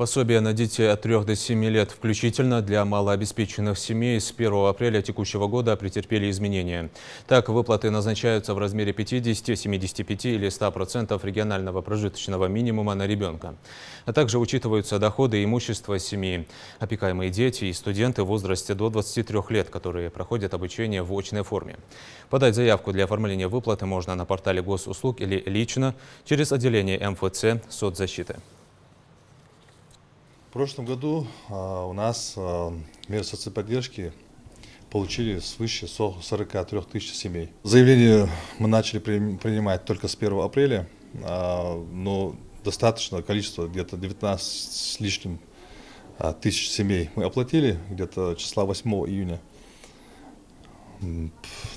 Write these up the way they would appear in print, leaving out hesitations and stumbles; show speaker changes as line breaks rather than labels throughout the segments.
Пособие на детей от 3 до 7 лет включительно для малообеспеченных семей с 1 апреля текущего года претерпели изменения. Так, выплаты назначаются в размере 50, 75 или 100% регионального прожиточного минимума на ребенка. А также учитываются доходы и имущество семьи, опекаемые дети и студенты в возрасте до 23 лет, которые проходят обучение в очной форме. Подать заявку для оформления выплаты можно на портале госуслуг или лично через отделение МФЦ соцзащиты.
В прошлом году у нас меры соцподдержки получили свыше 43 тысяч семей. Заявление мы начали принимать только с 1 апреля, но достаточное количество, где-то 19 с лишним тысяч семей мы оплатили, где-то числа 8 июня.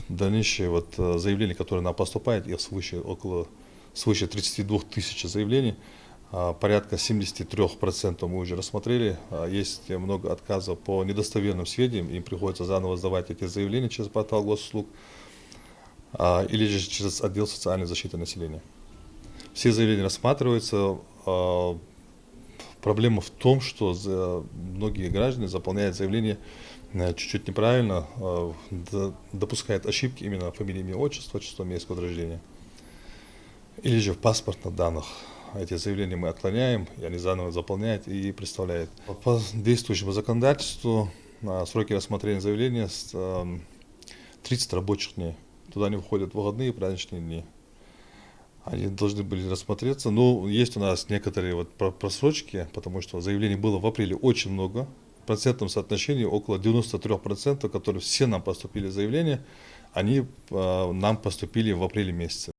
Дальнейшие заявления, которые нам поступают, их свыше 32 тысяч заявлений. Порядка 73% мы уже рассмотрели. Есть много отказов по недостоверным сведениям, им приходится заново сдавать эти заявления через портал госуслуг или же через отдел социальной защиты населения. Все заявления рассматриваются. Проблема в том, что многие граждане заполняют заявление чуть-чуть неправильно, допускают ошибки именно фамилии, имя, отчество, число месяц года рождения, или же в паспортных данных. Эти заявления мы отклоняем, и они заново заполняют и представляют. По действующему законодательству сроки рассмотрения заявления 30 рабочих дней. Туда не входят выходные и праздничные дни. Они должны были рассмотреться. Но есть у нас некоторые просрочки, потому что заявлений было в апреле очень много. В процентном соотношении около 93%, которые все нам поступили заявления, они нам поступили в апреле месяце.